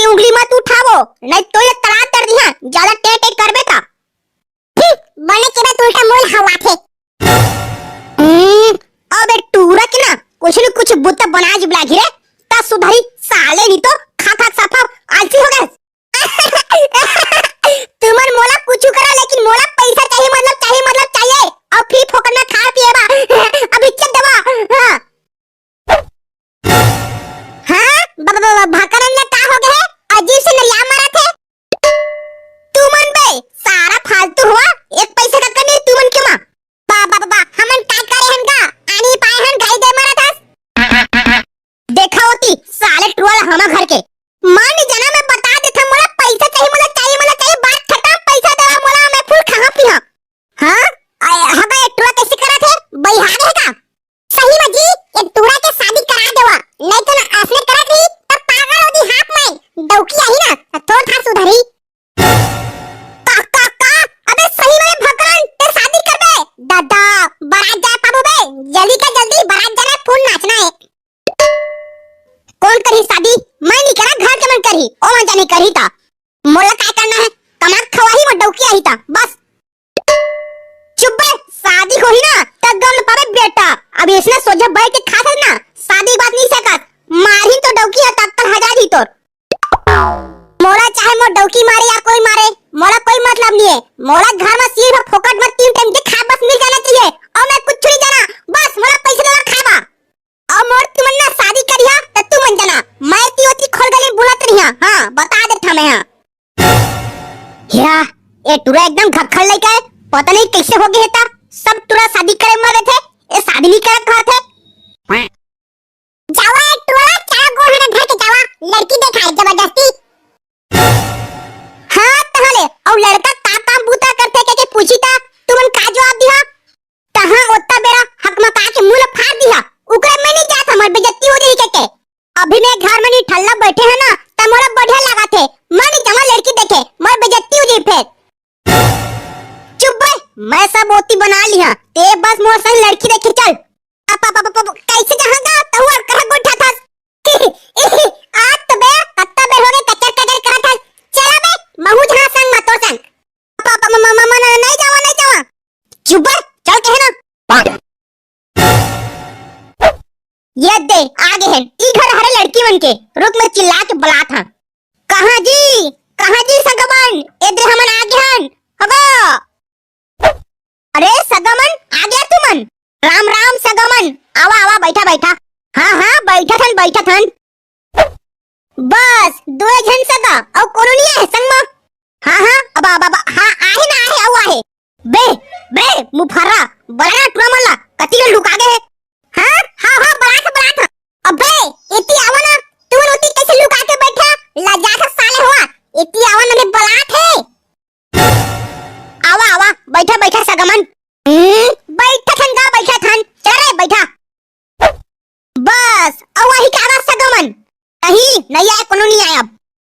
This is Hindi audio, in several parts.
उंगली मत उठावो, नहीं तो ये तड़ा कर दिया, ज्यादा टे टे करबे ता बने के बाद उल्टा मोल हवा थे। अबे टूरा के ना कुछ बुत्ता बना जी ब्लागी रे ता सुधारी साले नहीं तो खा खा साफा आलसी हो गए। तुमन मोला कुछ करा लेकिन मोला पैसा चाहिए, मतलब चाहिए और फ्री फोकट में खा पिए बा। अब इज्जत देवा। हां भाकरन ने का हो गए, अजीब से नरिया मारा थे। तुमन बे सारा फालतू हुआ, एक पैसा का करने तुमन के मां बा हमन का करे हन का आनी पाए हन गाई दे मारा था। देखा होती साले ट्रोल हमा घर के मान जाना, मैं बता देता मोला पैसा चाहिए, मतलब चाहिए बात खत्म, पैसा देवा मोला मैं फुल खा पिया। हां हबे ट्रोल कैसे करा थे बई हां का सही में जी, एक टूरा के शादी करा देवा, नहीं तो ना असले करा थी तब पागल होती हाथ में डौकी आई ना तो था सुधरी। अबे सही में भगवान ते शादी कर बे दादा, बारात जाए पाबो बे, जल्दी का जल्दी बारात जाना, फुल नाचना है। कौन करी शादी, मैं नहीं करा, घर के मन करी, ओ मन जाने करी था। मोला क्या करना है, कमाक खवाही में डौकी आई था बस। चुप बे, शादी हो ही ना तब गम पावे बेटा, अब इसने सोचा भाई के खा ना शादी बात नहीं सकत, मारी तो डौकी है तब तक हजार ही तोर। मोला चाहे मो डौकी मारे या कोई मारे, मोला कोई मतलब नहीं है। मोला घर में सिर्फ फोकट में 3 टाइम के खा बस मिल जाना चाहिए, और मैं कुछ नहीं जाना, बस मोला पैसे देना खावा। और मोर तुमन ना शादी करिया त तू मन जाना, मैं तियोती खोल गली बुलात रहिया। हां बता देता मैं। या ए टूरा एकदम घक्खल लइका है, पता नहीं कैसे हो गया था, सब टूरा शादी करे मरे थे, ए शादी नहीं करत घर थे। जावा ए टूरा क्या गोड़ है घर के जावा, लड़की देखा है जबरदस्ती। हां तहले और लड़का का काम बूता करते के पूछी था, तुमन का जवाब दिया, कहां ओत्ता बेरा हक मका के मुंह फाड़ दिया, उकरे में नहीं जात, हमर बेइज्जती हो रही के। अभी मैं घर में नहीं ठल्ला बैठे है ना त मोरा बढ़िया लगा थे, मैं नहीं जमा लड़की देखे मोर बेइज्जती हो जी फिर। चुप बे, मैं सब ओती बना लिया, ते बस मोर संग लड़की देखे चल। कैसे जहांगा तो और कहां गोठा था। आज तो बे कत्ता बे हो गए कचर करा था, चला बे महू जहां संग मत तो संग। मामा नहीं जावा चुप बे, चल कहे ना। ये दे आगे है ई घर हरे लड़की मन के, रुक मैं चिल्ला के बुला था। कहां जी सगमन, इधर हमन आगे हन हबो। अरे सगमन आ गया तुमन, राम राम सगमन, आवा बैठा। हां बैठा थन बस दो जन सगा और कोनो नहीं है संग में। हां अब हां आहे बे मुफरा बड़ा ट्रमला कति के लुका गए। हां बड़ा अबे इती आवा ना, तू नोती कैसे लुका के बैठा, लजा के साले हुआ, इती आवा ना मैं बलात है। आवा बैठा सगमन। बैठा थन चल रे बैठा बस। अब वही कागा सगमन नहीं आया, कोनो नहीं आया।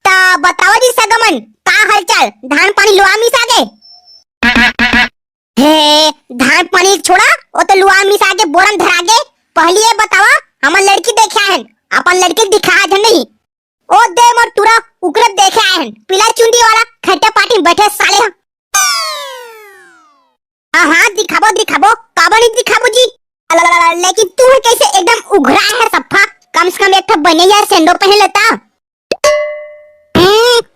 ता बताओ जी सगमन का हालचाल, धान पानी लुआ मिसा गे। हे धान पानी छोड़ा ओ तो लुआ मिसा के बोरन धरा गे। पहले ये बतावा हमर लड़की देखे आहन, अपन लड़की दिखा जन नहीं, ओ दे मोर टूरा उकरे देखे आहन, पीला चुंडी वाला खट्टा पार्टी बैठे साले। हां दिखाबो काबा नहीं दिखाबो जी, लेकिन तू कैसे एकदम उघरा है सफा, कम से कम एक ठो बनिया सेंडो पहन लेता।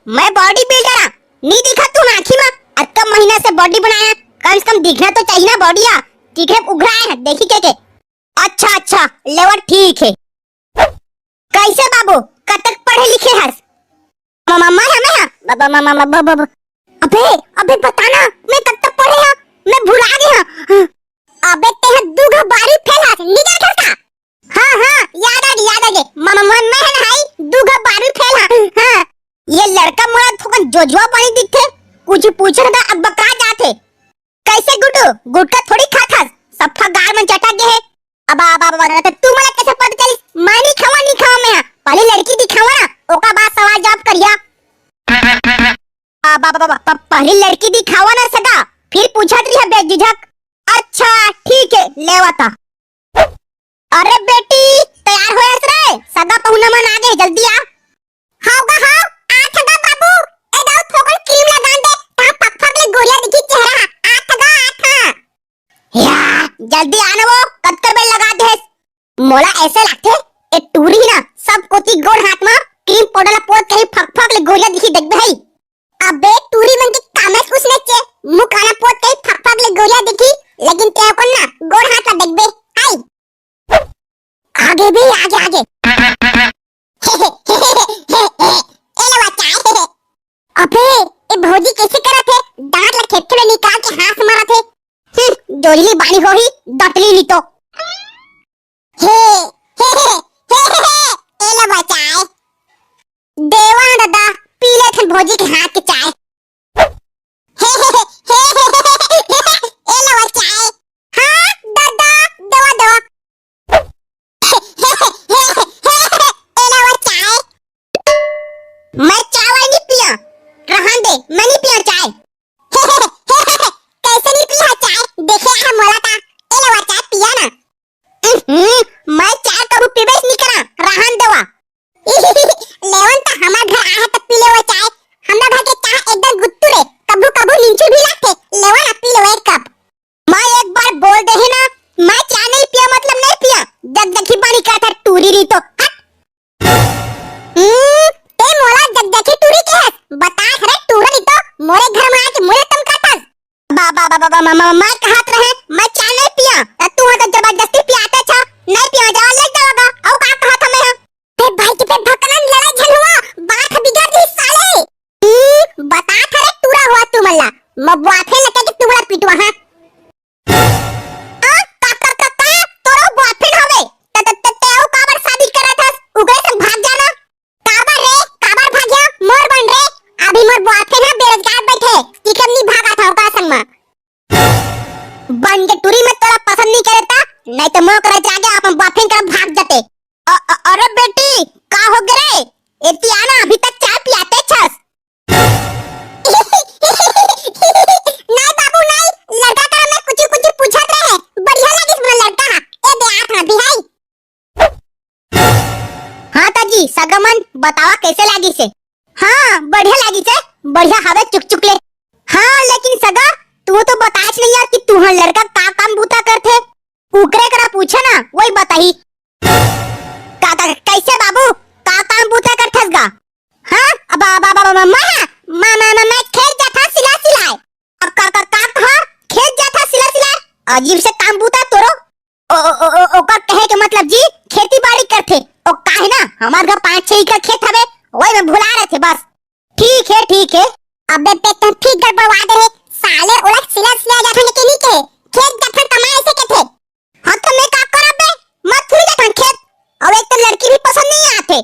मैं बॉडी बिल्डर नहीं दिखा तू आंखी में, अत्ता महीना से बॉडी बनाया, कम से कम दिखना तो चाहिए ना बॉडीया, ठीक है उघरा है देखी के। अच्छा लेवर ठीक है। कैसे बाबू कब तक पढ़े लिखे हस? मामा हमें अबे बताना मैं कब तक पढ़े हां, मैं भुला गया। अबे ते दूगा बारी फैला निकल कर का। हां याद आ गए मामा मन में है हाई दूगा बारी फैला। हां ये लड़का मोरा थोकन जोजवा पानी दिखते, कुछ पूछ रहा अब बकरा जाते। कैसे गुटका थोड़ी खाता, सफा गाल में चटा गए है। अब तू मला कैसे पता चली, मैं नहीं खावा मैं, पहले लड़की दिखावा ना ओका बाद सवाल जवाब करिया। पहले लड़की दिखावा ना सगा, फिर पूछत रही है बेझिझक। अच्छा ठीक है लेवा था। अरे बेटी तैयार हो रे, सगा पहुना मन आ गए, जल्दी आ। हां जल्दी आना वो कत्तर बेल लगा दे। मोला ऐसे लगते ए टूरी ना सब कोती गोड़ हाथ में क्रीम पाउडर ला पोत कहीं फक फक ले गोलियां दिखी देख भाई। अबे टूरी मन के कामे कुछ नहीं चे मुंह काना पोत कहीं फक फक ले गोलियां दिखी लेकिन ते को ना गोड़ हाथ ला देख बे हाय आगे भी आगे आगे ए ले बच्चा अबे ए भौजी कैसे करा थे दांत ला खेत में निकाल के हाथ मारा थे जोली बाणी हो ही डटली ली तो हे ए ले बच्चा देवा दादा पीले थे भौजी के हाथ के चाय ए ले बच्चा हां दादा दवा दवा ए ले बच्चा मैं चाय नहीं पिया रहन दे मैं नहीं पिया चाय कैसे नहीं पिया चाय देखे हम मोला था ए ले बच्चा पिया ना मैं चाय कबू पीबे नहीं करा रहन देवा लेवन तो हमार घर आया तक पी ले वो चाय हमरा घर के चाय एकदम गुत्तू रे कबू कबू नींचू भी लाते लेवन पी ले एक कप मैं एक बार बोल दे है ना मैं चाय नहीं पिया मतलब नहीं पिया जग जगी पानी का था टूरी री तो ते मोला जग जगी टूरी के है बता रे टूरा री तो मोरे घर में आके मोरे तुम काटस बाबा मामा मैं कहत रहे मैं चाय नहीं पिया तू तो जबरदस्ती पियाते छ नहीं पिया जा ले जाओगा और का कहत मैं ते भाई के पे भकनन लड़ाई झल हुआ बात बिगड़ गई साले बता रे टूरा हुआ तू मल्ला मबुआफे लगे कि टूरा पिटवा हां का तोरो बुआफे हवे ते ओ काबर शादी करा था उगरे से भाग जाना काबर भाग गया मोर बन रे अभी मोर बुआफे ना बेरोजगार बैठे टिकम नहीं भागा था ओका संग में बन के टूरी में तोरा पसंद नहीं करता नहीं तो मोर करे जाके अपन बुआफे कर भाग जाते अरे बेटी का हो गए एती आना अभी तक चाय पियाते छस नहीं बाबू नहीं लड़का का मैं कुछ पूछत रहे बढ़िया लगिस मोर लड़का ए दे आठ अभी है हां ताजी सगमन बतावा कैसे लागी से हां बढ़िया लागी से बढ़िया हवे चुक ले हां लेकिन सगा तू तो बताच नहीं यार कि तू हर लड़का का काम बूता करथे उकरे करा पूछे ना वही बताई कैसे बाबू का काम बूता करथस गा हां बाबा मैं खेत जाता सिलाए अब का कहा खेत जाता सिलाए अजीब से काम बूता तोरो ओकर कहे के मतलब जी खेती बाड़ी करथे ओ काहे ना हमार घर 5-6 एकड़ खेत हवे ओए में भुला रहे थे बस ठीक है अबे पे तुम ठीक गड़बड़वा दे रे साले ओलक सिला जाता ने के नहीं के खेत जाता कमाए से के थे हां तो मैं का करबे मत थुरी जाता खेत और एक तो लड़की भी पसंद नहीं आते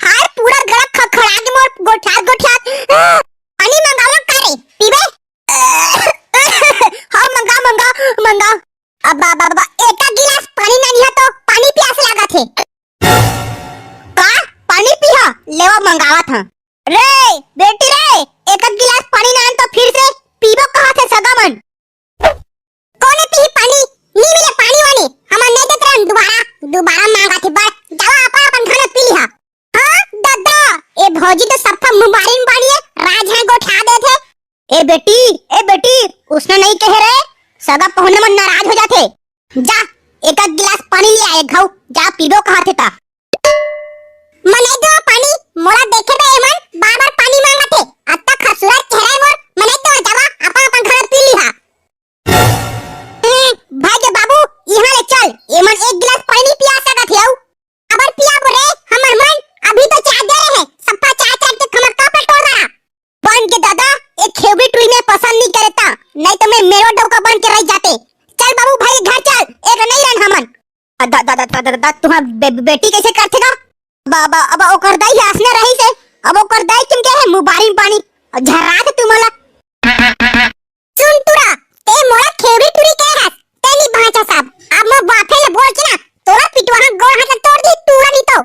हाय पूरा गला खखड़ा के मोर गोठा पानी मंगाओ करे पीबे हां मंगा अब बाबा एक गिलास पानी नहीं है तो पानी प्यास लगा थे का पानी पिया लेवा मंगावा था रे बेटी रे एक गिलास पानी ना तो फिर से पीबो कहा थे सगामन कौन पी पानी नहीं मिले पानी वानी हम नहीं देते रन दोबारा मांगा थी बस जाओ अपन खाना पी लिया हां दादा ए भौजी तो सफा मुबारिन बाड़ी है राज है गोठा दे थे ए बेटी उसने नहीं कहे रे सगा पहुने में नाराज हो जाते जा एक गिलास पानी ले आए घाव जा पीबो कहा थे ता मने दो पानी मोला देखे बे एमन बार-बार पानी मांगा थे अत्ता खसुरा चेहरा मोर मने तो जावा अपन खाना पी लिया भाग्य बाबू यहाँ ले चल एमन एक गिलास पानी पिया सका थे आउ अबर पिया बोरे हमर मन अभी तो चाय दे रहे हैं सप्पा चाय के खमर का पे तोड़ रहा बन के दादा एक खेवड़ी टुई में पसंद नहीं करता नहीं तो मैं मेरो डोका बन के रह जाते चल बाबू भाई घर चल एक नहीं रहन हमन दादा तुम्हारा बेटी कैसे करथे का बाबा अब ओकर दाई हंसने रही से अब ओकर दाई तुम के है मुबारिन पानी झरा थे तुमला सुन तुरा ते मोला खेवड़ी टुरी के है तेली भाचा साहब अब मैं बाफे ले बोल के ना तोरा पिटवा गोड़ हाथ तोड़ दी टूरा नहीं तो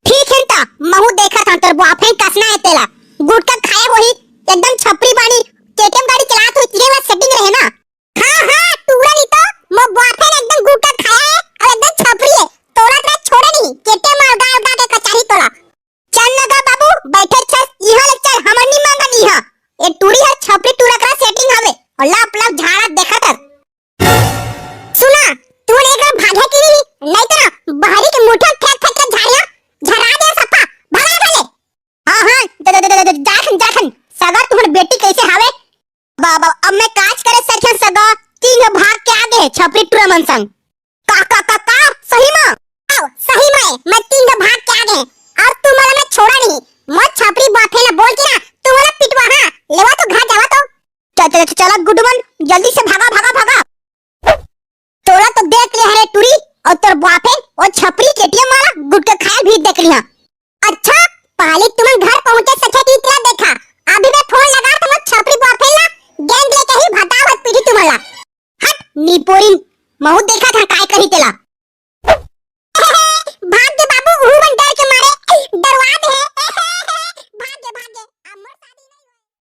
ठीक है ता महू देखा था तोर बाफे कसना है तेला गुटका खाए वही एकदम छपरी बानी केटीएम गाड़ी चला तो तेरे वाला सेटिंग रहे ना हां टूरा नहीं तो मैं बाफे ने एकदम गुटका खाया है और एकदम छपरी है तोरा तेरा छोड़े नहीं केटीएम और गाड़ के कचारी तोड़ा चल लगा बाबू बैठे छ यहां ले चल हमर नहीं मांगा नहीं हां ये टूरी है छपरी टूरा का सेटिंग हवे और लाप लाप छपरी टूरा मन संग का सही में आओ सही में मैं 3 गो भाग के आ गए और तू मला मैं छोड़ा नहीं मत छपरी बाफे ना बोल के ना तू मला पिटवा हां लेवा तो घर जावा तो चला गुडमन जल्दी से भागा भागा भागा तोरा तो देख ले हरे टूरी और तोर बाफे और छपरी केटीएम वाला गुटका खाए भी देख लिया अच्छा पहले तुम घर पहुंचे सके